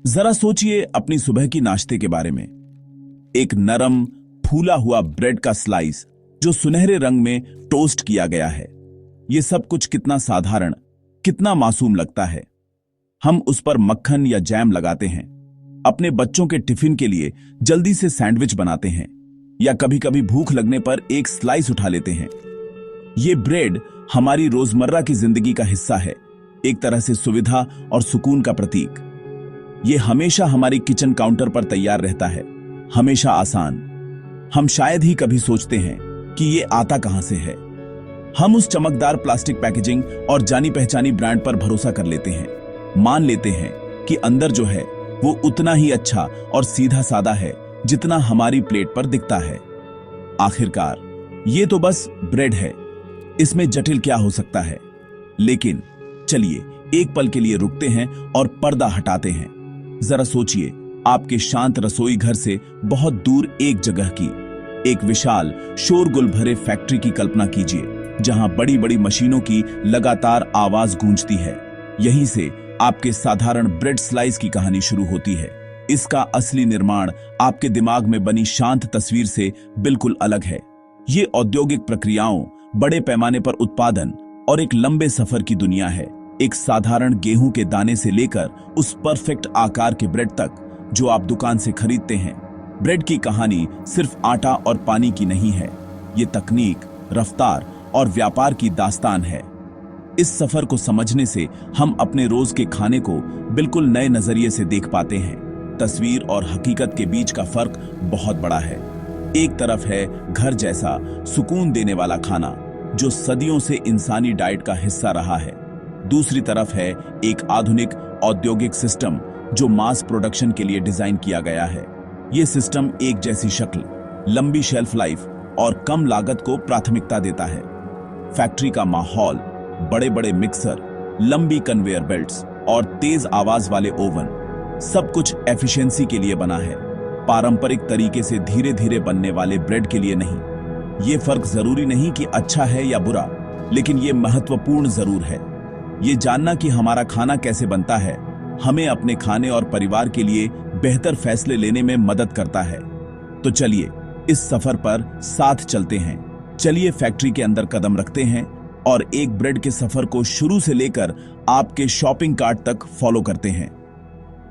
जरा सोचिए अपनी सुबह की नाश्ते के बारे में। एक नरम फूला हुआ ब्रेड का स्लाइस जो सुनहरे रंग में टोस्ट किया गया है। यह सब कुछ कितना साधारण, कितना मासूम लगता है। हम उस पर मक्खन या जैम लगाते हैं, अपने बच्चों के टिफिन के लिए जल्दी से सैंडविच बनाते हैं, या कभी कभी भूख लगने पर एक स्लाइस उठा लेते हैं। ये ब्रेड हमारी रोजमर्रा की जिंदगी का हिस्सा है, एक तरह से सुविधा और सुकून का प्रतीक। ये हमेशा हमारी किचन काउंटर पर तैयार रहता है, हमेशा आसान। हम शायद ही कभी सोचते हैं कि ये आता कहां से है। हम उस चमकदार प्लास्टिक पैकेजिंग और जानी पहचानी ब्रांड पर भरोसा कर लेते हैं, मान लेते हैं कि अंदर जो है वो उतना ही अच्छा और सीधा सादा है जितना हमारी प्लेट पर दिखता है। आखिरकार ये तो बस ब्रेड है, इसमें जटिल क्या हो सकता है। लेकिन चलिए एक पल के लिए रुकते हैं और पर्दा हटाते हैं। जरा सोचिए, आपके शांत रसोई घर से बहुत दूर एक जगह की, एक विशाल शोरगुल भरे फैक्ट्री की कल्पना कीजिए, जहां बड़ी बड़ी मशीनों की लगातार आवाज गूंजती है। यहीं से आपके साधारण ब्रेड स्लाइस की कहानी शुरू होती है। इसका असली निर्माण आपके दिमाग में बनी शांत तस्वीर से बिल्कुल अलग है। ये औद्योगिक प्रक्रियाओं, बड़े पैमाने पर उत्पादन और एक लंबे सफर की दुनिया है। एक साधारण गेहूं के दाने से लेकर उस परफेक्ट आकार के ब्रेड तक जो आप दुकान से खरीदते हैं। ब्रेड की कहानी सिर्फ आटा और पानी की नहीं है, ये तकनीक, रफ्तार और व्यापार की दास्तान है। इस सफर को समझने से हम अपने रोज के खाने को बिल्कुल नए नजरिए से देख पाते हैं। तस्वीर और हकीकत के बीच का फर्क बहुत बड़ा है। एक तरफ है घर जैसा सुकून देने वाला खाना जो सदियों से इंसानी डाइट का हिस्सा रहा है। दूसरी तरफ है एक आधुनिक औद्योगिक सिस्टम जो मास प्रोडक्शन के लिए डिजाइन किया गया है। यह सिस्टम एक जैसी शक्ल, लंबी शेल्फ लाइफ और कम लागत को प्राथमिकता देता है। फैक्ट्री का माहौल, बड़े बड़े मिक्सर, लंबी कन्वेयर बेल्ट्स और तेज आवाज वाले ओवन, सब कुछ एफिशिएंसी के लिए बना है, पारंपरिक तरीके से धीरे धीरे बनने वाले ब्रेड के लिए नहीं। यह फर्क जरूरी नहीं कि अच्छा है या बुरा, लेकिन यह महत्वपूर्ण जरूर है। ये जानना कि हमारा खाना कैसे बनता है हमें अपने खाने और परिवार के लिए बेहतर फैसले लेने में मदद करता है। तो चलिए इस सफर पर साथ चलते हैं। चलिए फैक्ट्री के अंदर कदम रखते हैं और एक ब्रेड के सफर को शुरू से लेकर आपके शॉपिंग कार्ट तक फॉलो करते हैं।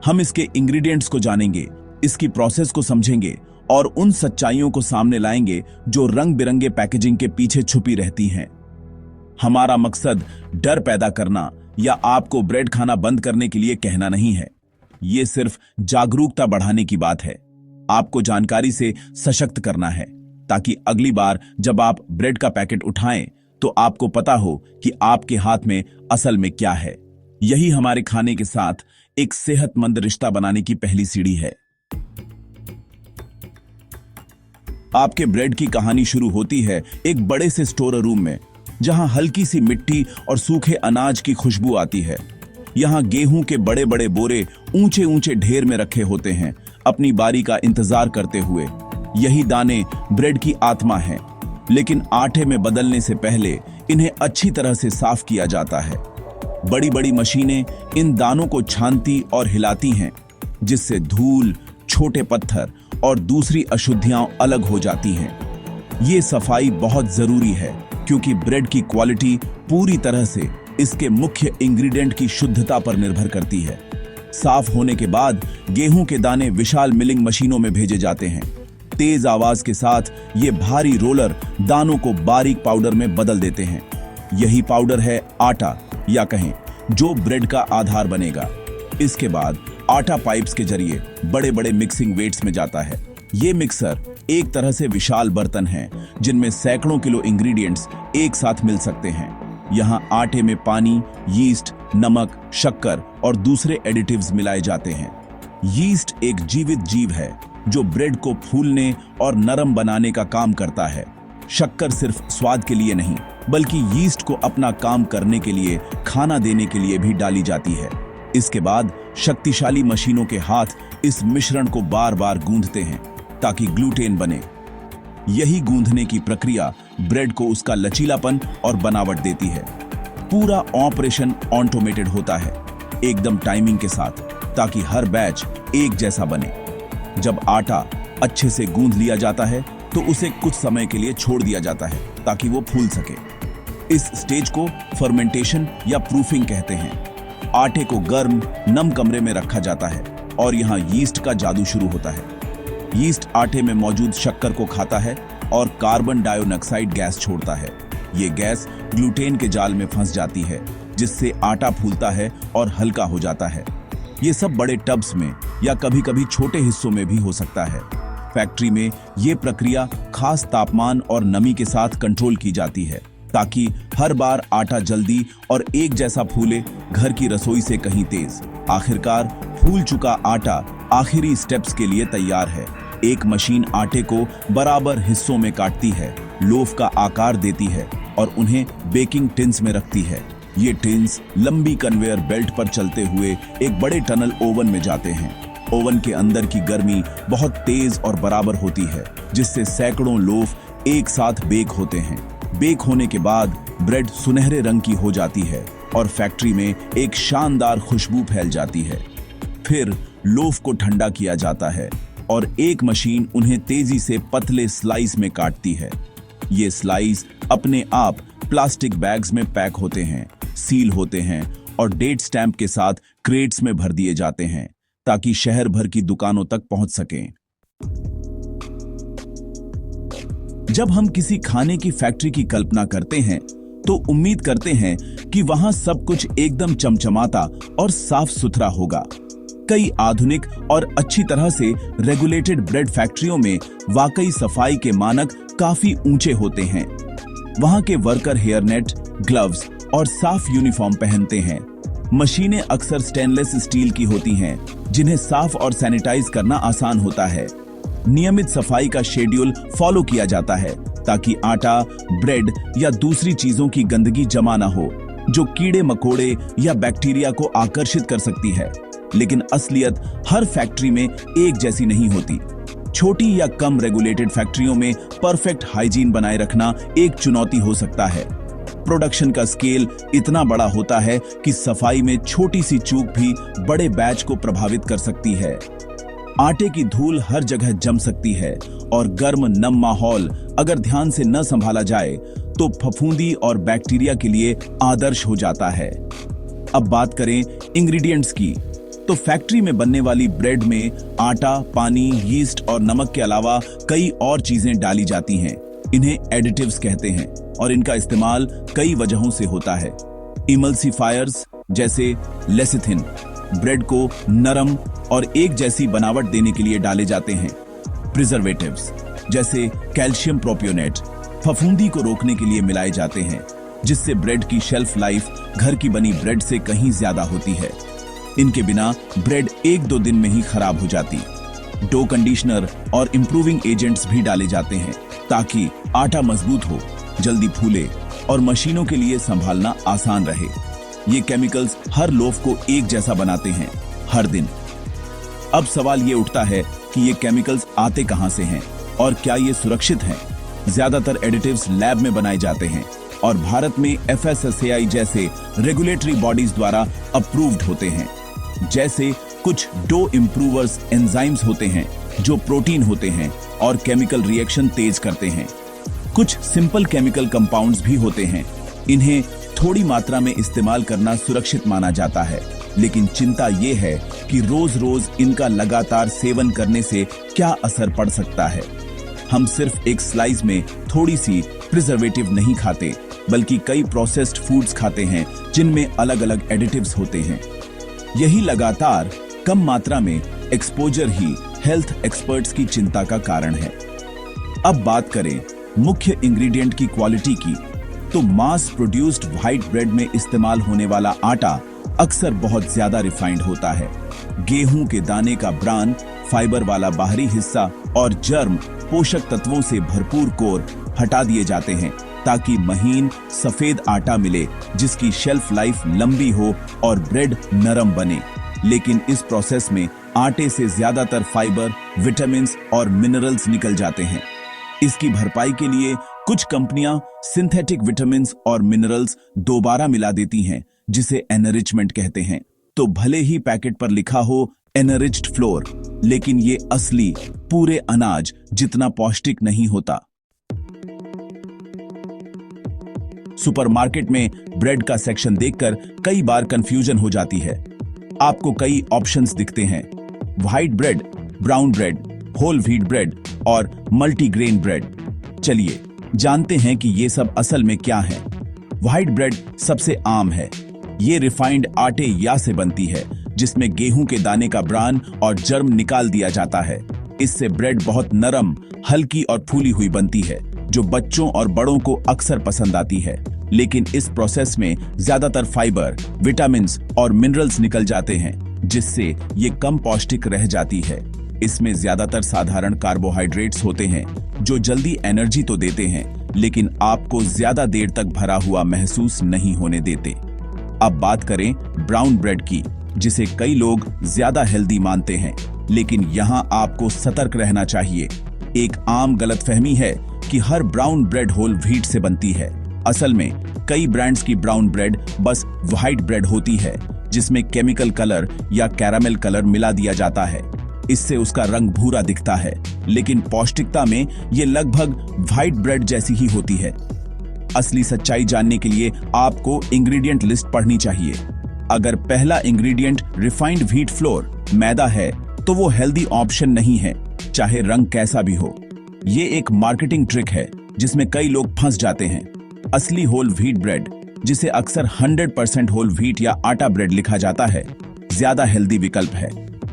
हम इसके इंग्रेडिएंट्स को जानेंगे, इसकी प्रोसेस को समझेंगे और उन सच्चाइयों को सामने लाएंगे जो रंग बिरंगे पैकेजिंग के पीछे छुपी रहती हैं। हमारा मकसद डर पैदा करना या आपको ब्रेड खाना बंद करने के लिए कहना नहीं है। यह सिर्फ जागरूकता बढ़ाने की बात है, आपको जानकारी से सशक्त करना है, ताकि अगली बार जब आप ब्रेड का पैकेट उठाएं तो आपको पता हो कि आपके हाथ में असल में क्या है। यही हमारे खाने के साथ एक सेहतमंद रिश्ता बनाने की पहली सीढ़ी है। आपके ब्रेड की कहानी शुरू होती है एक बड़े से स्टोर रूम में, जहां हल्की सी मिट्टी और सूखे अनाज की खुशबू आती है। यहां गेहूं के बड़े बड़े बोरे ऊंचे ऊंचे ढेर में रखे होते हैं, अपनी बारी का इंतजार करते हुए। यही दाने ब्रेड की आत्मा हैं, लेकिन आटे में बदलने से पहले इन्हें अच्छी तरह से साफ किया जाता है। बड़ी बड़ी मशीनें इन दानों को छानती और हिलाती हैं, जिससे धूल, छोटे पत्थर और दूसरी अशुद्धियां अलग हो जाती हैं। ये सफाई बहुत जरूरी है, क्योंकि ब्रेड की क्वालिटी पूरी तरह से इसके मुख्य इंग्रेडिएंट की शुद्धता पर निर्भर करती है। साफ होने के बाद गेहूं के दाने विशाल मिलिंग मशीनों में भेजे जाते हैं। तेज आवाज के साथ ये भारी रोलर दानों को बारीक पाउडर में बदल देते हैं। यही पाउडर है आटा, या कहें जो ब्रेड का आधार बनेगा। इसके बाद आटा पाइप्स के जरिए बड़े बड़े मिक्सिंग वेट्स में जाता है। ये मिक्सर एक तरह से विशाल बर्तन हैं, जिनमें सैकड़ों किलो इंग्रेडिएंट्स एक साथ मिल सकते हैं। यहाँ आटे में पानी, यीस्ट, नमक, शक्कर और दूसरे एडिटिव्स मिलाए जाते हैं। यीस्ट एक जीवित जीव है जो ब्रेड को फूलने और नरम बनाने का काम करता है। शक्कर सिर्फ स्वाद के लिए नहीं, बल्कि यीस्ट को अपना काम करने के लिए, खाना देने के लिए भी डाली जाती है। इसके बाद शक्तिशाली मशीनों के हाथ इस मिश्रण को बार बार गूंथते हैं ताकि ग्लूटेन बने। यही गूंथने की प्रक्रिया ब्रेड को उसका लचीलापन और बनावट देती है। पूरा ऑपरेशन ऑटोमेटेड होता है, एकदम टाइमिंग के साथ। ताकि हर बैच एक जैसा बने। जब आटा अच्छे से गूंद लिया जाता है तो उसे कुछ समय के लिए छोड़ दिया जाता है ताकि वो फूल सके। इस स्टेज को फर्मेंटेशन या प्रूफिंग कहते हैं। आटे को गर्म नम कमरे में रखा जाता है और यहाँ यीस्ट का जादू शुरू होता है। यीस्ट आटे में मौजूद शक्कर को खाता है और कार्बन डाइऑक्साइड गैस छोड़ता है। ये गैस ग्लूटेन के जाल में फंस जाती है, जिससे आटा फूलता है और हल्का हो जाता है। ये सब बड़े टब्स में या कभी-कभी छोटे हिस्सों में भी हो सकता है। फैक्ट्री में ये प्रक्रिया खास तापमान और नमी के साथ कंट्रोल की जाती है ताकि हर बार आटा जल्दी और एक जैसा फूले, घर की रसोई से कहीं तेज। आखिरकार फूल चुका आटा आखिरी स्टेप्स के लिए तैयार है। एक मशीन आटे को बराबर हिस्सों में काटती है, लोफ का आकार देती है और उन्हें बेकिंग टिन्स में रखती है। ये टिन्स लंबी कन्वेयर बेल्ट पर चलते हुए एक बड़े टनल ओवन में जाते हैं। ओवन के अंदर की गर्मी बहुत तेज और बराबर होती है, जिससे सैकड़ों लोफ एक साथ बेक होते हैं। बेक होने के बाद ब्रेड सुनहरे रंग की हो जाती है और फैक्ट्री में एक शानदार खुशबू फैल जाती है। फिर लोफ को ठंडा किया जाता है और एक मशीन उन्हें तेजी से पतले स्लाइस में काटती है। ये स्लाइस अपने आप प्लास्टिक बैग्स में पैक होते हैं, सील होते हैं और डेट स्टैंप के साथ क्रेट्स में भर दिए जाते हैं ताकि शहर भर की दुकानों तक पहुंच सकें। जब हम किसी खाने की फैक्ट्री की कल्पना करते हैं तो उम्मीद करते हैं कि वहां सब कुछ एकदम चमचमाता और साफ सुथरा होगा। कई आधुनिक और अच्छी तरह से रेगुलेटेड ब्रेड फैक्ट्रियों में वाकई सफाई के मानक काफी ऊंचे होते हैं। वहां के वर्कर हेयरनेट, ग्लव्स और साफ यूनिफॉर्म पहनते हैं। मशीनें अक्सर स्टेनलेस स्टील की होती हैं, जिन्हें साफ और सैनिटाइज करना आसान होता है। नियमित सफाई का शेड्यूल फॉलो किया जाता है ताकि आटा, ब्रेड या दूसरी चीजों की गंदगी जमा ना हो, जो कीड़े मकोड़े या बैक्टीरिया को आकर्षित कर सकती है। लेकिन असलियत हर फैक्ट्री में एक जैसी नहीं होती। छोटी या कम रेगुलेटेड फैक्ट्रियों में परफेक्ट हाइजीन बनाए रखना एक चुनौती हो सकता है। प्रोडक्शन का स्केल इतना बड़ा होता है कि सफाई में छोटी सी चूक भी बड़े बैच को प्रभावित कर सकती है। आटे की धूल हर जगह जम सकती है और गर्म नम माहौल अगर ध्यान से न संभाला जाए तो फफूंदी और बैक्टीरिया के लिए आदर्श हो जाता है। अब बात करें इंग्रेडिएंट्स की, तो फैक्ट्री में बनने वाली ब्रेड में आटा, पानी, यीस्ट और नमक के अलावा कई और चीजें डाली जाती हैं। इन्हें एडिटिव्स कहते हैं और इनका इस्तेमाल कई वजहों से होता है। इमल्सिफायर्स जैसे लेसिथिन ब्रेड को नरम और एक जैसी बनावट देने के लिए डाले जाते हैं। प्रिजर्वेटिव्स जैसे कैल्शियम प्रोपियोनेट फफूंदी को रोकने के लिए मिलाए जाते हैं, जिससे ब्रेड की शेल्फ लाइफ घर की बनी ब्रेड से कहीं ज्यादा होती है। इनके बिना ब्रेड 1-2 दिन में ही खराब हो जाती। डो कंडीशनर और इंप्रूविंग एजेंट्स भी डाले जाते हैं ताकि आटा मजबूत हो, जल्दी फूले और मशीनों के लिए संभालना आसान रहे। ये केमिकल्स हर लोफ को एक जैसा बनाते हैं हर दिन। अब सवाल ये उठता है कि ये केमिकल्स आते कहां से हैं और क्या ये सुरक्षित हैं? ज्यादातर एडिटिव्स लैब में बनाए जाते हैं और भारत में FSSAI जैसे रेगुलेटरी बॉडीज द्वारा अप्रूव्ड होते हैं। जैसे कुछ डो इम्प्रूवर्स एंजाइम्स होते हैं जो प्रोटीन होते हैं और केमिकल रिएक्शन तेज करते हैं। कुछ सिंपल केमिकल कंपाउंड्स भी होते हैं। इन्हें थोड़ी मात्रा में इस्तेमाल करना सुरक्षित माना जाता है, लेकिन चिंता ये है कि रोज रोज इनका लगातार सेवन करने से क्या असर पड़ सकता है। हम सिर्फ एक स्लाइस में थोड़ी सी प्रिजर्वेटिव नहीं खाते, बल्कि कई प्रोसेस्ड फूड्स खाते हैं जिनमें अलग अलग एडिटिव्स होते हैं। यही लगातार कम मात्रा में एक्सपोजर ही हेल्थ एक्सपर्ट्स की चिंता का कारण है। अब बात करें मुख्य इंग्रेडिएंट की क्वालिटी की, तो मास प्रोड्यूस्ड व्हाइट ब्रेड में इस्तेमाल होने वाला आटा अक्सर बहुत ज्यादा रिफाइंड होता है। गेहूं के दाने का ब्रान, फाइबर वाला बाहरी हिस्सा और जर्म पोषक तत्वों से भरपूर कोर हटा दिए जाते हैं ताकि महीन सफेद आटा मिले जिसकी शेल्फ लाइफ लंबी हो और ब्रेड नरम बने। लेकिन इस प्रोसेस में आटे से ज्यादातर फाइबर, विटामिन और मिनरल्स निकल जाते हैं। इसकी भरपाई के लिए कुछ कंपनियां सिंथेटिक विटामिन और मिनरल्स दोबारा मिला देती हैं, जिसे एनरिचमेंट कहते हैं। तो भले ही पैकेट पर लिखा हो एनरिच्ड फ्लोर, लेकिन ये असली पूरे अनाज जितना पौष्टिक नहीं होता। सुपरमार्केट में ब्रेड का सेक्शन देखकर कई बार कंफ्यूजन हो जाती है। आपको कई ऑप्शंस दिखते हैं, white bread, brown bread, whole wheat bread और मल्टीग्रेन ब्रेड। चलिए जानते हैं कि ये सब असल में क्या है। व्हाइट ब्रेड सबसे आम है। ये रिफाइंड आटे या से बनती है, जिसमें गेहूं के दाने का ब्रान और जर्म निकाल दिया जाता है। इससे ब्रेड बहुत नरम, हल्की और फूली हुई बनती है, जो बच्चों और बड़ों को अक्सर पसंद आती है। लेकिन इस प्रोसेस में ज्यादातर फाइबर, विटामिन्स और मिनरल्स निकल जाते हैं, जिससे ये कम पौष्टिक रह जाती है। इसमें ज्यादातर साधारण कार्बोहाइड्रेट्स होते हैं, जो जल्दी एनर्जी तो देते हैं, लेकिन आपको ज्यादा देर तक भरा हुआ महसूस नहीं होने देते। अब बात करें ब्राउन ब्रेड की, जिसे कई लोग ज्यादा हेल्दी मानते हैं, लेकिन यहाँ आपको सतर्क रहना चाहिए। एक आम गलतफहमी है कि हर ब्राउन ब्रेड होल व्हीट से बनती है। असल में कई ब्रांड्स की brown bread bus white bread होती है, जिसमें केमिकल कलर या कैरामेल कलर मिला दिया जाता है। इससे उसका रंग भूरा दिखता है, लेकिन पौष्टिकता में ये लगभग व्हाइट ब्रेड जैसी ही होती है। असली सच्चाई जानने के लिए आपको इंग्रेडिएंट लिस्ट पढ़नी चाहिए। अगर पहला इंग्रेडिएंट रिफाइंड व्हीट फ्लोर, मैदा है, तो वो हेल्दी ऑप्शन नहीं है, चाहे रंग कैसा भी हो। ये एक मार्केटिंग ट्रिक है, जिसमें कई लोग फंस जाते हैं। असली होल व्हीट ब्रेड, जिसे अक्सर 100% होल व्हीट या आटा ब्रेड लिखा जाता है, ज्यादा हेल्दी विकल्प है।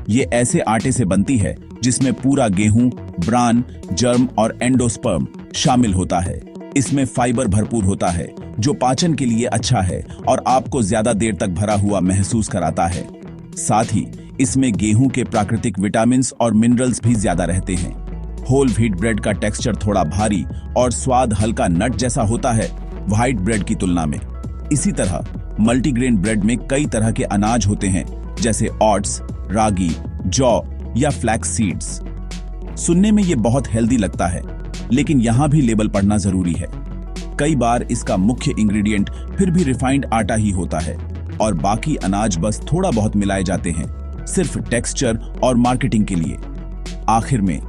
ये ऐसे आटे से बनती है जिसमें पूरा गेहूं, ब्रान, जर्म और एंडोस्पर्म शामिल होता है। इसमें फाइबर भरपूर होता है, जो पाचन के लिए अच्छा है और आपको ज्यादा देर तक भरा हुआ महसूस कराता है। साथ ही इसमें गेहूं के प्राकृतिक विटामिन्स और मिनरल्स भी ज्यादा रहते हैं। होल व्हीट ब्रेड का टेक्सचर थोड़ा भारी और स्वाद हल्का नट जैसा होता है व्हाइट ब्रेड की तुलना में। इसी तरह मल्टीग्रेन ब्रेड में कई तरह के अनाज होते हैं, जैसे ओट्स, रागी, जौ या फ्लैक्स सीड्स। सुनने में ये बहुत हेल्दी लगता है, लेकिन यहाँ भी लेबल पढ़ना जरूरी है। कई बार इसका मुख्य इंग्रेडिएंट फिर भी रिफाइंड आटा ही होता है और बाकी अनाज बस थोड़ा बहुत मिलाए जाते हैं, सिर्फ टेक्सचर और मार्केटिंग के लिए। आखिर में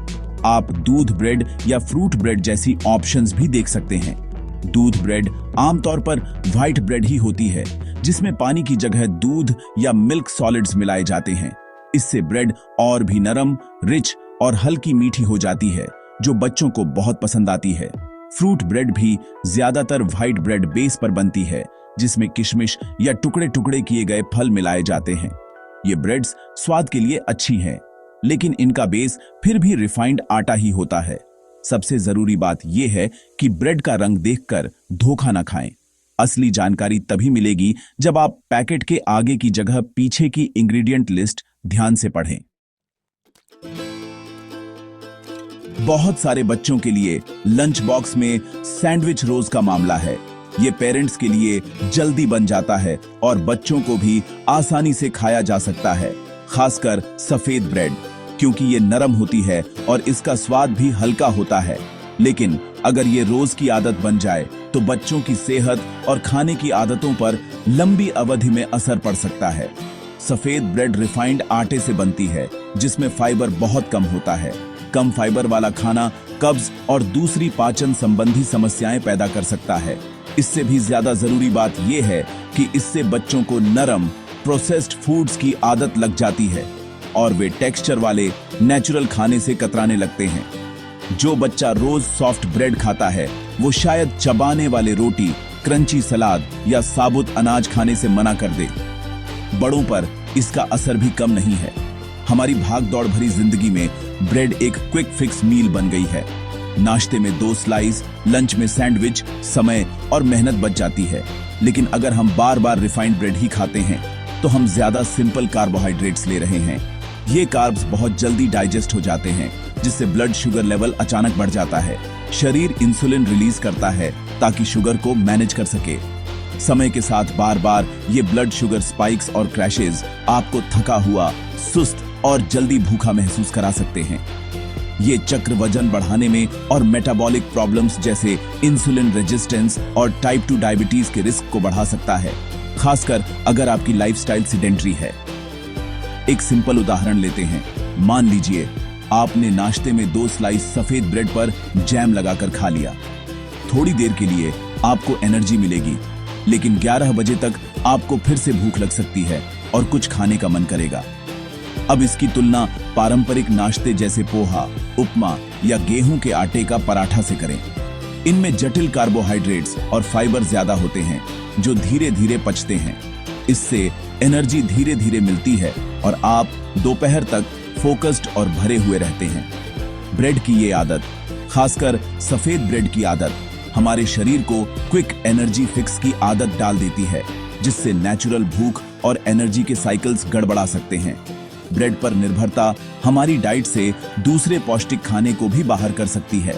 आप दूध ब्रेड या फ्रूट ब्रेड जैसी ऑप्शंस भी देख सकते हैं। दूध ब्रेड आमतौर पर व्हाइट ब्रेड ही होती है, जिसमें पानी की जगह दूध या मिल्क सॉलिड्स मिलाए जाते हैं। इससे ब्रेड और भी नरम, रिच और हल्की मीठी हो जाती है, जो बच्चों को बहुत पसंद आती है। फ्रूट ब्रेड भी ज्यादातर व्हाइट ब्रेड बेस पर बनती है, जिसमें किशमिश या टुकड़े टुकड़े किए गए फल मिलाए जाते हैं। ये ब्रेड्स स्वाद के लिए अच्छी हैं, लेकिन इनका बेस फिर भी रिफाइंड आटा ही होता है। सबसे जरूरी बात यह है कि ब्रेड का रंग देखकर धोखा न खाएं। असली जानकारी तभी मिलेगी जब आप पैकेट के आगे की जगह पीछे की इंग्रेडिएंट लिस्ट ध्यान से पढ़ें। बहुत सारे बच्चों के लिए लंच बॉक्स में सैंडविच रोज का मामला है। ये पेरेंट्स के लिए जल्दी बन जाता है और बच्चों को भी आसानी से खाया जा सकता है, खासकर सफेद ब्रेड, क्योंकि ये नरम होती है और इसका स्वाद भी हल्का होता है। लेकिन अगर ये रोज की आदत बन जाए तो बच्चों की सेहत और खाने की आदतों पर लंबी अवधि में असर पड़ सकता है। सफेद ब्रेड रिफाइंड आटे से बनती है, जिसमें फाइबर बहुत कम होता है। कम फाइबर वाला खाना कब्ज और दूसरी पाचन संबंधी समस्याएं पैदा कर सकता है। इससे भी ज्यादा जरूरी बात यह है कि इससे बच्चों को नरम प्रोसेस्ड फूड्स की आदत लग जाती है और वे टेक्सचर वाले नेचुरल खाने से कतराने लगते हैं। जो बच्चा रोज सॉफ्ट ब्रेड खाता है, वो शायद चबाने वाले रोटी, क्रंची सलाद या साबुत अनाज खाने से मना कर दे। बड़ों पर इसका असर भी कम नहीं है। हमारी भाग दौड़ भरी जिंदगी में ब्रेड एक क्विक फिक्स मील बन गई है। नाश्ते में 2 स्लाइस, लंच में सैंडविच, समय और मेहनत बच जाती है। लेकिन अगर हम बार बार रिफाइंड ब्रेड ही खाते हैं तो हम ज्यादा सिंपल कार्बोहाइड्रेट्स ले रहे हैं। ये कार्ब्स बहुत जल्दी डाइजेस्ट हो जाते हैं, जिससे ब्लड शुगर लेवल अचानक बढ़ जाता है। शरीर इंसुलिन रिलीज करता है ताकि शुगर को मैनेज कर सके। समय के साथ बार बार ये ब्लड शुगर स्पाइक्स और क्रैशेस आपको थका हुआ, सुस्त और जल्दी भूखा महसूस करा सकते हैं। ये चक्र वजन बढ़ाने में और मेटाबॉलिक प्रॉब्लम्स जैसे इंसुलिन रेजिस्टेंस और टाइप 2 डायबिटीज के रिस्क को बढ़ा सकता है, खासकर अगर आपकी लाइफस्टाइल सेडेंटरी है। एक सिंपल उदाहरण लेते हैं। मान लीजिए आपने नाश्ते में 2 स्लाइस सफेद ब्रेड पर जैम लगाकर खा लिया। थोड़ी देर के लिए आपको एनर्जी मिलेगी, लेकिन 11 बजे तक आपको फिर से भूख लग सकती है और कुछ खाने का मन करेगा। अब इसकी तुलना पारंपरिक नाश्ते जैसे पोहा, उपमा या गेहूं के आटे का पराठा से करें। इनमें जटिल कार्बोहाइड्रेट्स और फाइबर ज्यादा होते हैं जो धीरे धीरे पचते हैं। इससे एनर्जी धीरे धीरे मिलती है और आप दोपहर तक फोकस्ड और भरे हुए रहते हैं। ब्रेड की ये आदत, खासकर सफेद ब्रेड की आदत, हमारे शरीर को क्विक एनर्जी फिक्स की आदत डाल देती है, जिससे नेचुरल भूख और एनर्जी के साइकिल्स गड़बड़ा सकते हैं। ब्रेड पर निर्भरता हमारी डाइट से दूसरे पौष्टिक खाने को भी बाहर कर सकती है।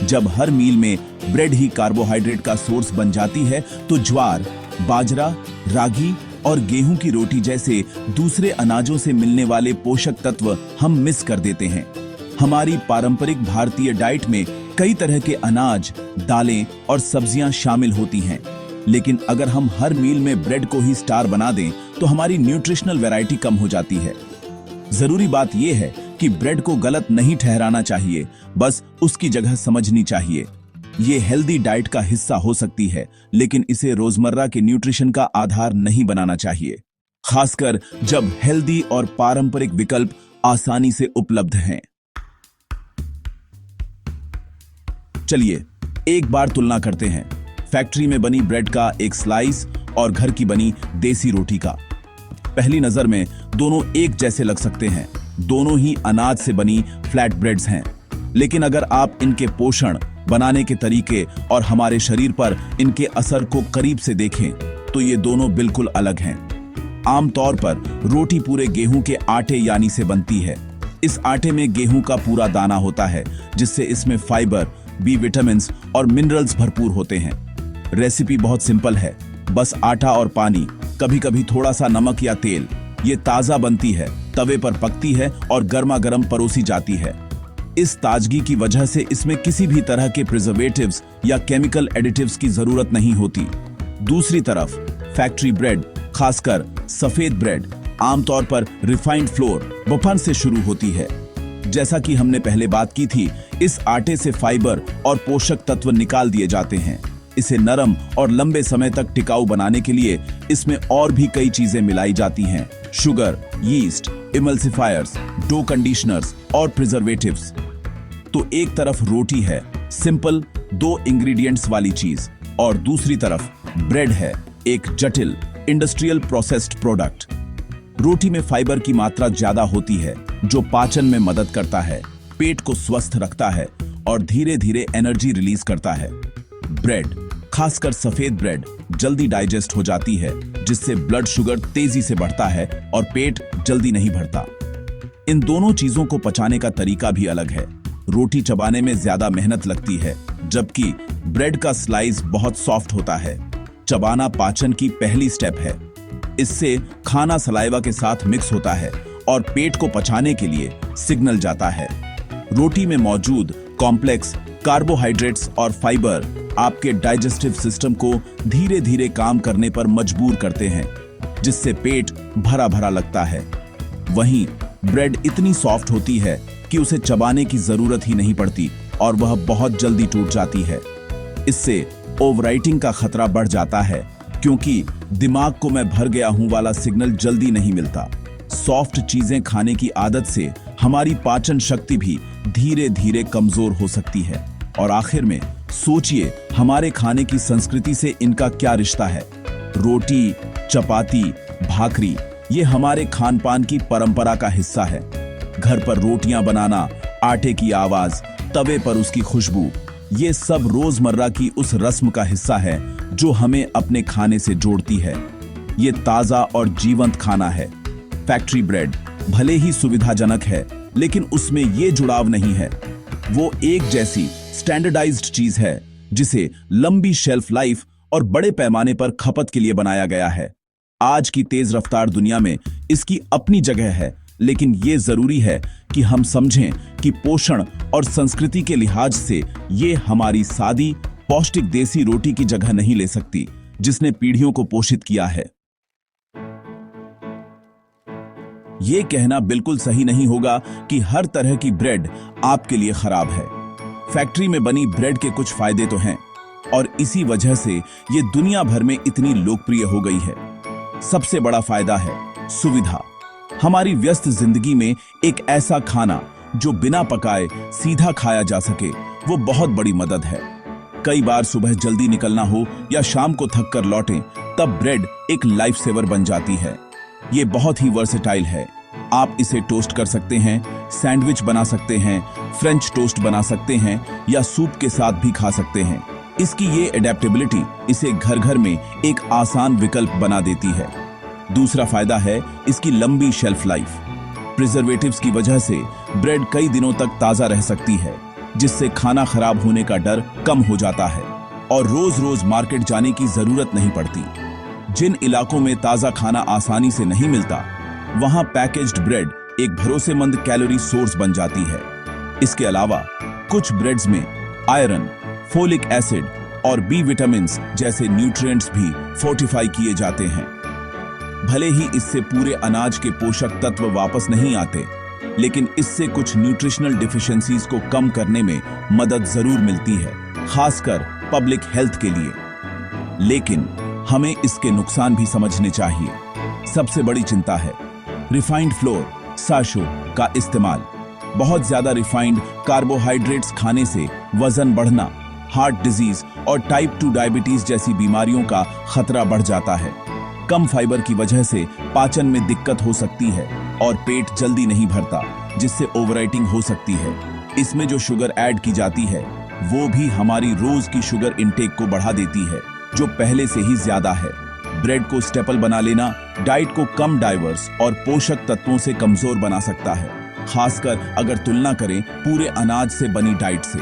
जब हर मील में ब्रेड ही कार्बोहाइड्रेट का सोर्स बन जाती है, तो ज्वार, बाजरा, रागी और गेहूं की रोटी जैसे दूसरे अनाजों से मिलने वाले पोषक तत्व हम मिस कर देते हैं। हमारी पारंपरिक भारतीय डाइट में कई तरह के अनाज, दालें और सब्जियां शामिल होती हैं, लेकिन अगर हम हर मील में ब्रेड को ही स्टार बना दें तो हमारी न्यूट्रिशनल वैरायटी कम हो जाती है। जरूरी बात यह है कि ब्रेड को गलत नहीं ठहराना चाहिए, बस उसकी जगह समझनी चाहिए। ये हेल्दी डाइट का हिस्सा हो सकती है, लेकिन इसे रोजमर्रा के न्यूट्रिशन का आधार नहीं बनाना चाहिए, खासकर जब हेल्दी और पारंपरिक विकल्प आसानी से उपलब्ध हैं। चलिए एक बार तुलना करते हैं फैक्ट्री में बनी ब्रेड का एक स्लाइस और घर की बनी देसी रोटी का। पहली नजर में दोनों एक जैसे लग सकते हैं, दोनों ही अनाज से बनी फ्लैट ब्रेड्स हैं, लेकिन अगर आप इनके पोषण, बनाने के तरीके और हमारे शरीर पर इनके असर को करीब से देखें तो ये दोनों बिल्कुल अलग हैं। आमतौर पर रोटी पूरे गेहूं के आटे यानी से बनती है। इस आटे में गेहूं का पूरा दाना होता है, जिससे इसमें फाइबर, बी विटामिन्स और मिनरल्स भरपूर होते हैं। रेसिपी बहुत सिंपल है, बस आटा और पानी, कभी कभी थोड़ा सा नमक या तेल। ये ताजा बनती है, तवे पर पकती है और गर्मा गर्म परोसी जाती है। इस ताजगी की वजह से इसमें किसी भी तरह के प्रिजर्वेटिव्स या केमिकल एडिटिव्स की जरूरत नहीं होती। दूसरी तरफ फैक्ट्री ब्रेड, खासकर सफेद ब्रेड, आमतौर पर रिफाइंड फ्लोर बफन से शुरू होती है। जैसा कि हमने पहले बात की थी, इस आटे से फाइबर और पोषक तत्व निकाल दिए जाते हैं। इसे नरम और लंबे समय तक टिकाऊ बनाने के लिए इसमें और भी कई चीजें मिलाई जाती हैं: sugar, yeast, emulsifiers, dough conditioners और प्रिजर्वेटिव्स। तो एक तरफ रोटी है, सिंपल 2 इंग्रेडिएंट्स वाली चीज, और दूसरी तरफ ब्रेड है, एक जटिल इंडस्ट्रियल प्रोसेस्ड प्रोडक्ट। रोटी में फाइबर की मात्रा ज्यादा होती है, जो पाचन में मदद करता है, पेट को स्वस्थ रखता है और धीरे धीरे एनर्जी रिलीज करता है। ब्रेड, खासकर सफेद ब्रेड, जल्दी डाइजेस्ट हो जाती है, जिससे ब्लड शुगर तेजी से बढ़ता है और पेट जल्दी नहीं भरता। इन दोनों चीजों को पचाने का तरीका भी अलग है। रोटी चबाने में ज्यादा मेहनत लगती है, जबकि ब्रेड का स्लाइस बहुत सॉफ्ट होता है। चबाना पाचन की पहली स्टेप है। इससे खाना सलाइवा के साथ मिक्स होता है और पेट को पचाने के लिए सिग्नल जाता है। रोटी में मौजूद कॉम्प्लेक्स कार्बोहाइड्रेट्स और फाइबर आपके डाइजेस्टिव सिस्टम को धीरे धीरे काम करने पर मजबूर करते हैं, जिससे पेट भरा भरा लगता है। वहीं ब्रेड इतनी सॉफ्ट होती है कि उसे चबाने की जरूरत ही नहीं पड़ती और वह बहुत जल्दी टूट जाती है। इससे ओवरराइटिंग का खतरा बढ़ जाता है, क्योंकि दिमाग को मैं भर गया हूं वाला सिग्नल जल्दी नहीं मिलता। सॉफ्ट चीजें खाने की आदत से हमारी पाचन शक्ति भी धीरे धीरे कमजोर हो सकती है। और आखिर में सोचिए, हमारे खाने की संस्कृति से इनका क्या रिश्ता है। रोटी, चपाती, भाकरी, ये हमारे खान पान की परंपरा का हिस्सा है। घर पर रोटियां बनाना, आटे की आवाज, तवे पर उसकी खुशबू, ये सब रोजमर्रा की उस रस्म का हिस्सा है जो हमें अपने खाने से जोड़ती है। ये ताजा और जीवंत खाना है। फैक्ट्री ब्रेड भले ही सुविधाजनक है, लेकिन उसमें ये जुड़ाव नहीं है। वो एक जैसी स्टैंडर्डाइज्ड चीज है जिसे लंबी शेल्फ लाइफ और बड़े पैमाने पर खपत के लिए बनाया गया है। आज की तेज रफ्तार दुनिया में इसकी अपनी जगह है, लेकिन ये जरूरी है कि हम समझें कि पोषण और संस्कृति के लिहाज से ये हमारी सादी पौष्टिक देसी रोटी की जगह नहीं ले सकती। जिसने पीढ़ियों को पोषित किया है। यह कहना बिल्कुल सही नहीं होगा कि हर तरह की ब्रेड आपके लिए खराब है। फैक्ट्री में बनी ब्रेड के कुछ फायदे तो हैं और इसी वजह से ये दुनिया भर में इतनी लोकप्रिय हो गई है। सबसे बड़ा फायदा है सुविधा। हमारी व्यस्त जिंदगी में एक ऐसा खाना जो बिना पकाए सीधा खाया जा सके, वो बहुत बड़ी मदद है। कई बार सुबह जल्दी निकलना हो या शाम को थक कर लौटें, तब ब्रेड एक लाइफ सेवर बन जाती है। ये बहुत ही वर्सेटाइल है। आप इसे टोस्ट कर सकते हैं, सैंडविच बना सकते हैं, फ्रेंच टोस्ट बना सकते हैं या सूप के साथ भी खा सकते हैं। इसकी ये एडेप्टेबिलिटी इसे घर घर में एक आसान विकल्प बना देती है। दूसरा फायदा है इसकी लंबी शेल्फ लाइफ। प्रिजर्वेटिव्स की वजह से ब्रेड कई दिनों तक ताजा रह सकती है, जिससे खाना खराब होने का डर कम हो जाता है और रोज रोज मार्केट जाने की जरूरत नहीं पड़ती। जिन इलाकों में ताजा खाना आसानी से नहीं मिलता, वहां पैकेज्ड ब्रेड एक भरोसेमंद कैलोरी सोर्स बन जाती है। इसके अलावा कुछ ब्रेड्स में आयरन, फोलिक एसिड और बी विटामिन्स जैसे न्यूट्रिएंट्स भी फोर्टिफाई किए जाते हैं। भले ही इससे पूरे अनाज के पोषक तत्व वापस नहीं आते, लेकिन इससे कुछ न्यूट्रिशनल डिफिशियंसीज को कम करने में मदद जरूर मिलती है, खासकर पब्लिक हेल्थ के लिए। लेकिन हमें इसके नुकसान भी समझने चाहिए। सबसे बड़ी चिंता है रिफाइंड फ्लोर साशो का इस्तेमाल। बहुत ज्यादा रिफाइंड कार्बोहाइड्रेट्स खाने से वजन बढ़ना, हार्ट डिजीज और टाइप 2 डायबिटीज जैसी बीमारियों का खतरा बढ़ जाता है। कम फाइबर की वजह से पाचन में दिक्कत हो सकती है और पेट जल्दी नहीं भरता, जिससे ओवरईटिंग हो सकती है। इसमें जो शुगर ऐड की जाती है, वो भी हमारी रोज की शुगर इंटेक को बढ़ा देती है, जो पहले से ही ज्यादा है। ब्रेड को स्टेपल बना लेना डाइट को कम डाइवर्स और पोषक तत्वों से कमजोर बना सकता है, खासकर अगर तुलना करें पूरे अनाज से बनी डाइट से।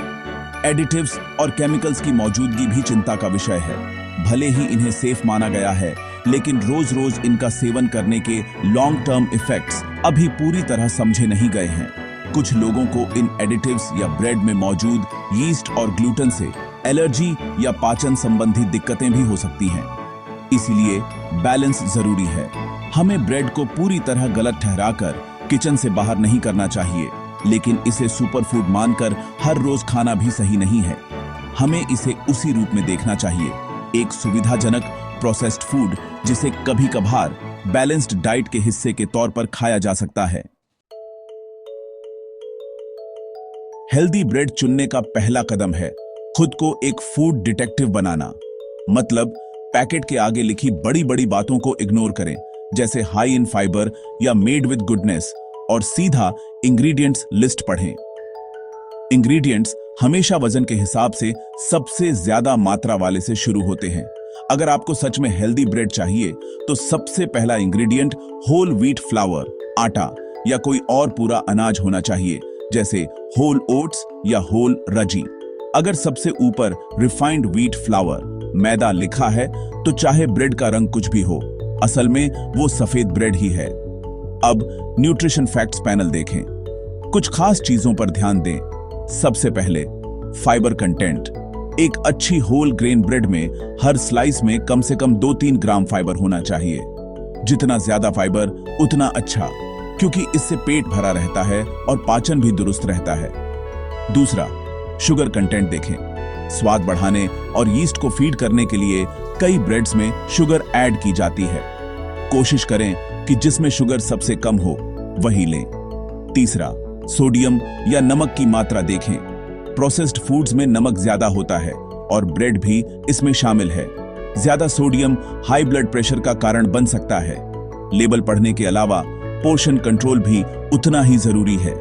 एडिटिव्स और केमिकल्स की मौजूदगी भी चिंता का विषय है। भले ही इन्हें सेफ माना गया है, लेकिन रोज रोज इनका सेवन करने के लॉन्ग टर्म इफेक्ट्स अभी पूरी तरह समझे नहीं गए हैं। कुछ लोगों को इन एडिटिव्स या ब्रेड में मौजूद यीस्ट और ग्लूटेन से एलर्जी या पाचन संबंधी दिक्कतें भी हो सकती हैं। इसीलिए बैलेंस जरूरी है। हमें ब्रेड को पूरी तरह गलत ठहराकर किचन से बाहर नहीं करना चाहिए, लेकिन इसे सुपरफूड मानकर हर रोज खाना भी सही नहीं है। हमें इसे उसी रूप में देखना चाहिए, एक सुविधाजनक प्रोसेस्ड फूड जिसे कभी कभार बैलेंस्ड डाइट के हिस्से के तौर पर खाया जा सकता है। हेल्दी ब्रेड चुनने का पहला कदम है खुद को एक फूड डिटेक्टिव बनाना। मतलब पैकेट के आगे लिखी बड़ी बड़ी बातों को इग्नोर करें, जैसे हाई इन फाइबर या मेड विद गुडनेस, और सीधा इंग्रेडिएंट्स लिस्ट पढ़ें। इंग्रेडिएंट्स हमेशा वजन के हिसाब से सबसे ज्यादा मात्रा वाले से शुरू होते हैं। अगर आपको सच में हेल्दी ब्रेड चाहिए, तो सबसे पहला इंग्रेडिएंट होल व्हीट फ्लावर, आटा या कोई और पूरा अनाज होना चाहिए, जैसे होल ओट्स या होल रजी। अगर सबसे ऊपर रिफाइंड व्हीट फ्लावर, मैदा लिखा है, तो चाहे ब्रेड का रंग कुछ भी हो, असल में वो सफेद ब्रेड ही है। अब न्यूट्रिशन फैक्ट्स पैनल देखें। कुछ खास चीजों पर ध्यान दें। सबसे पहले फाइबर कंटेंट। एक अच्छी होल ग्रेन ब्रेड में हर स्लाइस में कम से कम 2-3 ग्राम फाइबर होना चाहिए। जितना ज्यादा फाइबर उतना अच्छा, क्योंकि इससे पेट भरा रहता है और पाचन भी दुरुस्त रहता है। दूसरा, शुगर कंटेंट देखें। स्वाद बढ़ाने और यीस्ट को फीड करने के लिए कई ब्रेड्स में शुगर ऐड की जाती है। कोशिश करें कि जिसमें शुगर सबसे कम हो वही लें। तीसरा, सोडियम या नमक की मात्रा देखें। प्रोसेस्ड फूड्स में नमक ज्यादा होता है और ब्रेड भी इसमें शामिल है। ज्यादा सोडियम हाई ब्लड प्रेशर का कारण बन सकता है। लेबल पढ़ने के अलावा पोर्शन कंट्रोल भी उतना ही जरूरी है।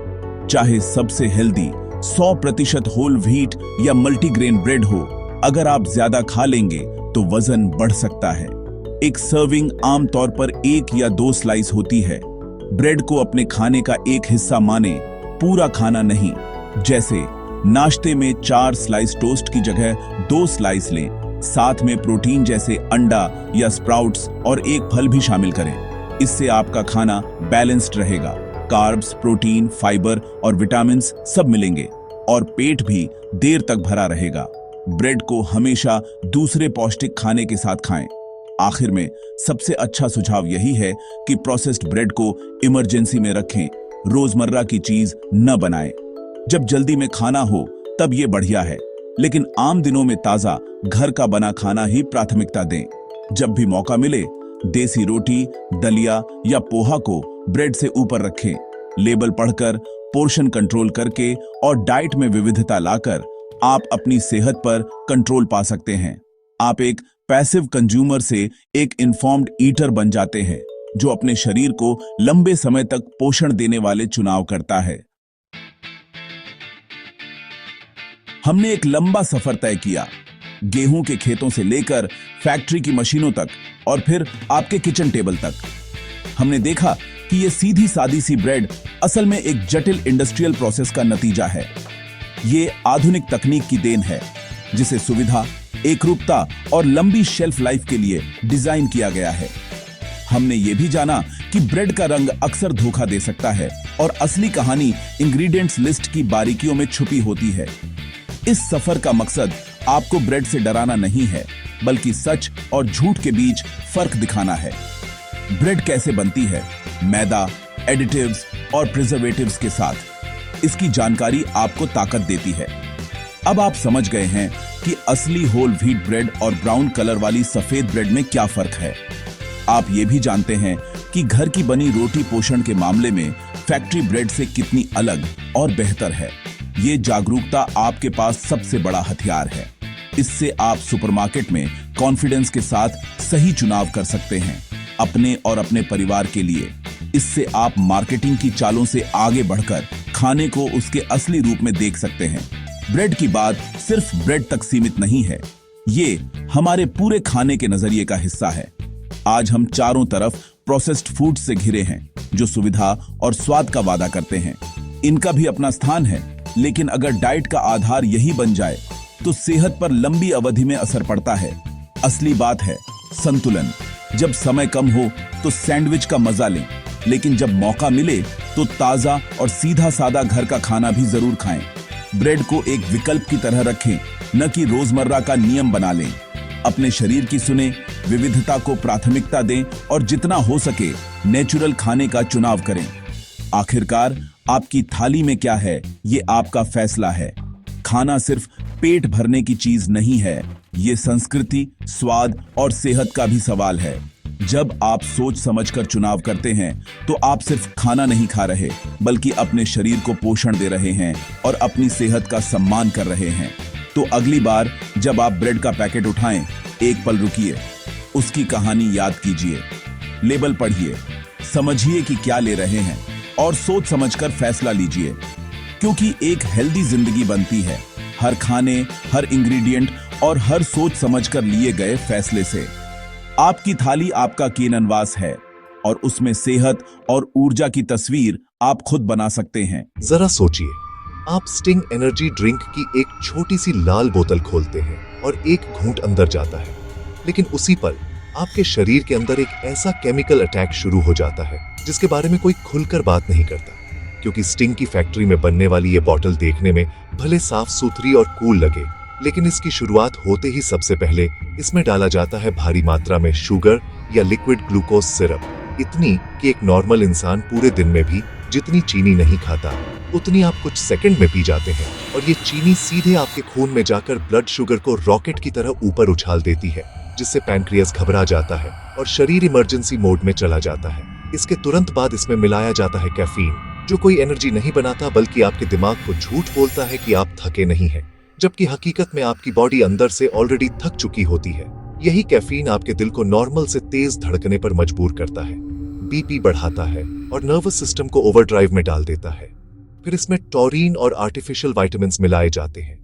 चाहे सबसे हेल्दी 100% होल व्हीट या मल्टीग्रेन ब्रेड हो, अगर आप ज्यादा खा लेंगे तो वजन बढ़ सकता है। एक सर्विंग आमतौर पर 1 या 2 स्लाइस होती है। ब्रेड को अपने खाने का एक हिस्सा माने, पूरा खाना नहीं। जैसे नाश्ते में 4 स्लाइस टोस्ट की जगह 2 स्लाइस लें। साथ में प्रोटीन जैसे अंडा या स्प्राउट्स और एक फल भी शामिल करें। इससे आपका खाना बैलेंस्ड रहेगा। कार्ब्स, प्रोटीन, फाइबर और विटामिन्स सब मिलेंगे और पेट भी देर तक भरा रहेगा। ब्रेड को हमेशा दूसरे पौष्टिक खाने के साथ खाएं। आखिर में सबसे अच्छा सुझाव यही है कि प्रोसेस्ड ब्रेड को इमरजेंसी में रखें, रोजमर्रा की चीज न बनाएं। जब जल्दी में खाना हो तब ये बढ़िया है, लेकिन आम दिनों में ताजा घर का बना खाना ही प्राथमिकता दें। जब भी मौका मिले देसी रोटी, दलिया या पोहा को ब्रेड से ऊपर रखें। लेबल पढ़कर, पोर्शन कंट्रोल करके और डाइट में विविधता लाकर आप अपनी सेहत पर कंट्रोल पा सकते हैं। आप एक पैसिव कंज्यूमर से एक इन्फॉर्म्ड ईटर बन जाते हैं, जो अपने शरीर को लंबे समय तक पोषण देने वाले चुनाव करता है। हमने एक लंबा सफर तय किया, गेहूं के खेतों से लेकर फैक्ट्री की मशीनों तक और फिर आपके किचन टेबल तक। हमने देखा कि यह सीधी सादी सी ब्रेड असल में एक जटिल इंडस्ट्रियल प्रोसेस का नतीजा है। ये आधुनिक तकनीक की देन है, जिसे सुविधा, एकरूपता और लंबी शेल्फ लाइफ के लिए डिजाइन किया गया है। हमने ये भी जाना कि ब्रेड का रंग अक्सर धोखा दे सकता है और असली कहानी इंग्रेडिएंट्स लिस्ट की बारीकियों में छुपी होती है। इस सफर का मकसद आपको ब्रेड से डराना नहीं है, बल्कि सच और झूठ के बीच फर्क दिखाना है। ब्रेड कैसे बनती है, मैदा, एडिटिव्स और प्रिजर्वेटिव्स के साथ, इसकी जानकारी आपको ताकत देती है। अब आप समझ गए हैं कि असली होल व्हीट ब्रेड और ब्राउन कलर वाली सफेद ब्रेड में क्या फर्क है। आप ये भी जानते हैं कि घर की बनी रोटी पोषण के मामले में फैक्ट्री ब्रेड से कितनी अलग और बेहतर है। ये जागरूकता आपके पास सबसे बड़ा हथियार है। इससे आप सुपरमार्केट में कॉन्फिडेंस के साथ सही चुनाव कर सकते हैं, अपने और अपने परिवार के लिए। इससे आप मार्केटिंग की चालों से आगे बढ़कर खाने को उसके असली रूप में देख सकते हैं। ब्रेड की बात सिर्फ ब्रेड तक सीमित नहीं है, ये हमारे पूरे खाने के नजरिए का हिस्सा है। आज हम चारों तरफ प्रोसेस्ड फूड से घिरे हैं, जो सुविधा और स्वाद का वादा करते हैं। इनका भी अपना स्थान है, लेकिन अगर डाइट का आधार यही बन जाए तो सेहत पर लंबी अवधि में असर पड़ता है। असली बात है संतुलन। जब समय कम हो तो सैंडविच का मजा लें, लेकिन जब मौका मिले तो ताजा और सीधा सादा घर का खाना भी जरूर खाएं। ब्रेड को एक विकल्प की तरह रखें, न कि रोजमर्रा का नियम बना लें। अपने शरीर की सुने, विविधता को प्राथमिकता दें और जितना हो सके नेचुरल खाने का चुनाव करें। आखिरकार आपकी थाली में क्या है, ये आपका फैसला है। खाना सिर्फ पेट भरने की चीज नहीं है, ये संस्कृति, स्वाद और सेहत का भी सवाल है। जब आप सोच समझकर चुनाव करते हैं तो आप सिर्फ खाना नहीं खा रहे, बल्कि अपने शरीर को पोषण दे रहे हैं और अपनी सेहत का सम्मान कर रहे हैं। तो अगली बार जब आप ब्रेड का पैकेट उठाएं, एक पल रुकिए, उसकी कहानी याद कीजिए, लेबल पढ़िए, समझिए कि क्या ले रहे हैं और सोच समझकर फैसला लीजिए। क्योंकि एक हेल्दी जिंदगी बनती है हर खाने, हर इंग्रेडिएंट और हर सोच समझकर लिए गए फैसले से। आपकी थाली आपका केननवास है और उसमें सेहत और ऊर्जा की तस्वीर आप खुद बना सकते हैं। जरा सोचिए, आप स्टिंग एनर्जी ड्रिंक की एक छोटी सी लाल बोतल खोलते हैं और एक घूंट अंदर जाता है, लेकिन उसी पल आपके शरीर के अंदर एक ऐसा केमिकल अटैक शुरू हो जाता है जिसके बारे में कोई खुलकर बात नहीं करता। क्योंकि स्टिंग की फैक्ट्री में बनने वाली ये बोतल देखने में भले साफ सुथरी और कूल लगे, लेकिन इसकी शुरुआत होते ही सबसे पहले इसमें डाला जाता है भारी मात्रा में शुगर या लिक्विड ग्लूकोज सिरप। इतनी कि एक नॉर्मल इंसान पूरे दिन में भी जितनी चीनी नहीं खाता, उतनी आप कुछ सेकंड में पी जाते हैं। और ये चीनी सीधे आपके खून में जाकर ब्लड शुगर को रॉकेट की तरह ऊपर उछाल देती है, जिससे पैनक्रियास घबरा जाता है और शरीर इमरजेंसी मोड में चला जाता है। इसके तुरंत बाद इसमें मिलाया जाता है कैफीन, जो कोई एनर्जी नहीं बनाता, बल्कि आपके दिमाग को झूठ बोलता है कि आप थके नहीं हैं, जबकि हकीकत में आपकी बॉडी अंदर से ऑलरेडी थक चुकी होती है। यही कैफीन आपके दिल को नॉर्मल से तेज धड़कने पर मजबूर करता है, बीपी बढ़ाता है और नर्वस सिस्टम को ओवरड्राइव में डाल देता है। फिर इसमें टॉरिन और आर्टिफिशियल विटामिन्स मिलाए जाते हैं,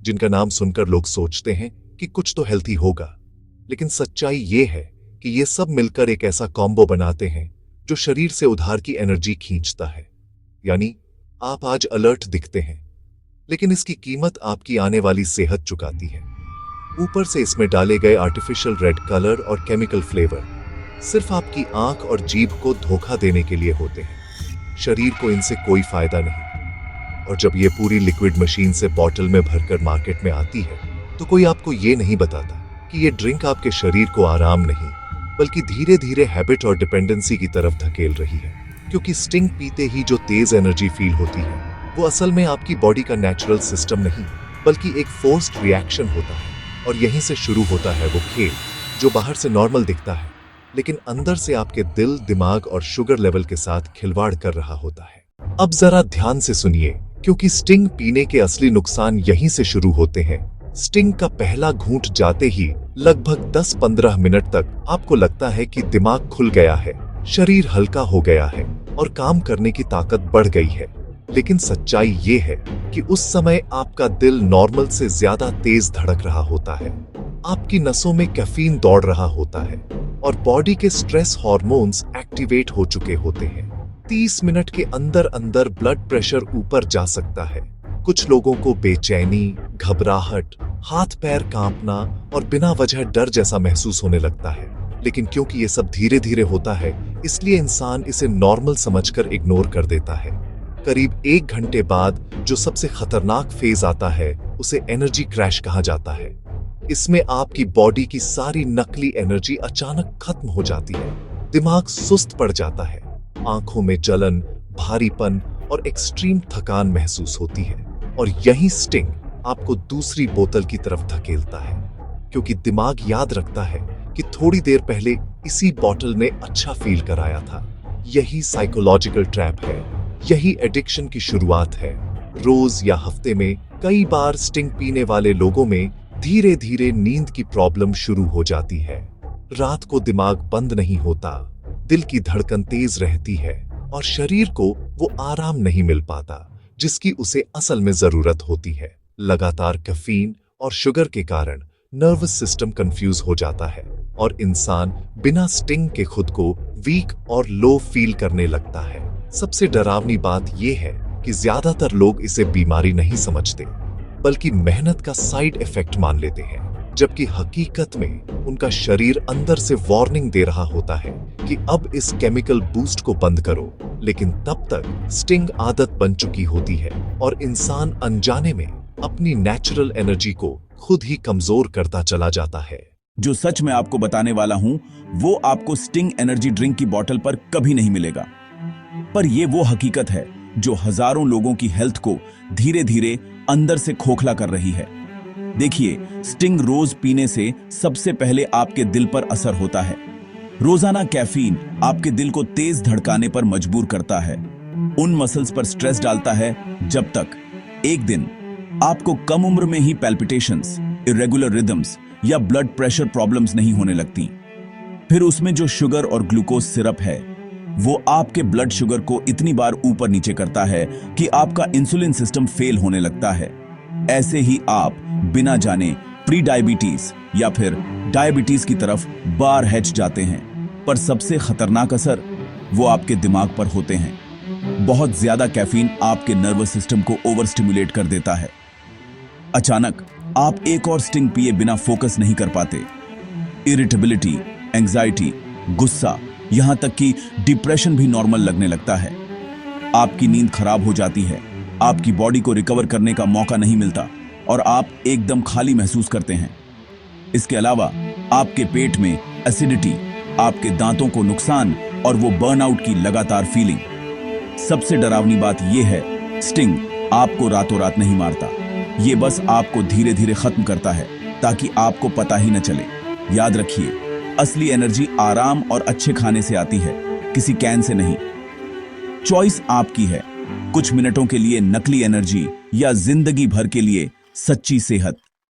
जिनका नाम सुनकर लोग सोचते हैं कि कुछ तो हेल्थी होगा, लेकिन सच्चाई ये है कि ये सब मिलकर एक ऐसा कॉम्बो बनाते हैं जो शरीर से उधार की एनर्जी खींचता है। यानी आप आज अलर्ट दिखते हैं, लेकिन इसकी कीमत आपकी आने वाली सेहत चुकाती है। ऊपर से इसमें डाले गए आर्टिफिशियल रेड कलर और केमिकल फ्लेवर सिर्फ आपकी आंख और जीभ को धोखा देने के लिए होते हैं। शरीर को इनसे कोई फायदा नहीं। और जब ये पूरी लिक्विड मशीन से बॉटल में भरकर मार्केट में आती है, तो कोई आपको ये नहीं बताता कि ये ड्रिंक आपके शरीर को आराम नहीं बल्कि धीरे धीरे हैबिट और डिपेंडेंसी की तरफ धकेल रही है। क्योंकि स्टिंग पीते ही जो तेज एनर्जी फील होती है वो असल में आपकी बॉडी का नेचुरल सिस्टम नहीं बल्कि एक फोर्स्ड रिएक्शन होता है। और यहीं से शुरू होता है वो खेल जो बाहर से नॉर्मल दिखता है लेकिन अंदर से आपके दिल, दिमाग और शुगर लेवल के साथ खिलवाड़ कर रहा होता है। अब जरा ध्यान से सुनिए क्योंकि स्टिंग पीने के असली नुकसान यहीं से शुरू होते हैं। स्टिंग का पहला घूंट जाते ही लगभग 10-15 मिनट तक आपको लगता है कि दिमाग खुल गया है, शरीर हल्का हो गया है और काम करने की ताकत बढ़ गई है। लेकिन सच्चाई ये है कि उस समय आपका दिल नॉर्मल से ज्यादा तेज धड़क रहा होता है, आपकी नसों में कैफीन दौड़ रहा होता है और बॉडी के स्ट्रेस हार्मोन्स एक्टिवेट हो चुके होते हैं। 30 मिनट के अंदर अंदर ब्लड प्रेशर ऊपर जा सकता है। कुछ लोगों को बेचैनी, घबराहट, हाथ पैर कांपना और बिना वजह डर जैसा महसूस होने लगता है। लेकिन क्योंकि ये सब धीरे धीरे होता है इसलिए इंसान इसे नॉर्मल समझकर इग्नोर कर देता है। करीब 1 घंटे बाद जो सबसे खतरनाक फेज आता है उसे एनर्जी क्रैश कहा जाता है। इसमें आपकी बॉडी की सारी नकली एनर्जी अचानक खत्म हो जाती है, दिमाग सुस्त पड़ जाता है, आंखों में जलन, भारीपन और एक्सट्रीम थकान महसूस होती है। और यही स्टिंग आपको दूसरी बोतल की तरफ धकेलता है क्योंकि दिमाग याद रखता है कि थोड़ी देर पहले इसी बॉटल ने अच्छा फील कराया था। यही साइकोलॉजिकल ट्रैप है, यही एडिक्शन की शुरुआत है। रोज या हफ्ते में कई बार स्टिंग पीने वाले लोगों में धीरे धीरे नींद की प्रॉब्लम शुरू हो जाती है। रात को दिमाग बंद नहीं होता, दिल की धड़कन तेज रहती है और शरीर को वो आराम नहीं मिल पाता जिसकी उसे असल में जरूरत होती है। लगातार कैफीन और शुगर के कारण नर्वस सिस्टम कंफ्यूज हो जाता है और इंसान बिना स्टिंग के खुद को वीक और लो फील करने लगता है। सबसे डरावनी बात यह है कि ज्यादातर लोग इसे बीमारी नहीं समझते बल्कि मेहनत का साइड इफेक्ट मान लेते हैं, जबकि हकीकत में उनका शरीर अंदर से वार्निंग दे रहा होता है कि अब इस केमिकल बूस्ट को बंद करो। लेकिन तब तक स्टिंग आदत बन चुकी होती है और इंसान अनजाने में अपनी नेचुरल एनर्जी को खुद ही कमजोर करता चला जाता है। जो सच मैं आपको बताने वाला हूं वो आपको स्टिंग एनर्जी ड्रिंक की बोतल पर कभी नहीं मिलेगा, पर यह वो हकीकत है जो हजारों लोगों की हेल्थ को धीरे धीरे अंदर से खोखला कर रही है। देखिए, स्टिंग रोज पीने से सबसे पहले आपके दिल पर असर होता है। रोजाना कैफीन आपके दिल को तेज धड़काने पर मजबूर करता है, उन मसल्स पर स्ट्रेस डालता है जब तक एक दिन आपको कम उम्र में ही पैल्पिटेशंस, इरेगुलर रिदम्स या ब्लड प्रेशर प्रॉब्लम्स नहीं होने लगती। फिर उसमें जो शुगर और ग्लूकोज सिरप है वो आपके ब्लड शुगर को इतनी बार ऊपर नीचे करता है कि आपका इंसुलिन सिस्टम फेल होने लगता है। ऐसे ही आप बिना जाने प्री डायबिटीज या फिर डायबिटीज की तरफ बार हैच जाते हैं। पर सबसे खतरनाक असर वो आपके दिमाग पर होते हैं। बहुत ज्यादा कैफीन आपके नर्वस सिस्टम को ओवर स्टिमुलेट कर देता है। अचानक आप एक और स्टिंग पिए बिना फोकस नहीं कर पाते। इरिटेबिलिटी, एंजाइटी, गुस्सा, यहां तक कि डिप्रेशन भी नॉर्मल लगने लगता है। आपकी नींद खराब हो जाती है, आपकी बॉडी को रिकवर करने का मौका नहीं मिलता और आप एकदम खाली महसूस करते हैं। इसके अलावा आपके पेट में एसिडिटी, आपके दांतों को नुकसान और वो बर्नआउट की लगातार फीलिंग। सबसे डरावनी बात यह है, स्टिंग आपको रातों रात नहीं मारता, ये बस आपको धीरे धीरे खत्म करता है ताकि आपको पता ही न चले। याद रखिए, असली एनर्जी आराम और अच्छे खाने से आती है, किसी कैन से नहीं। चॉइस आपकी है, कुछ मिनटों के लिए नकली एनर्जी या जिंदगी भर के लिए सच्ची सेहत।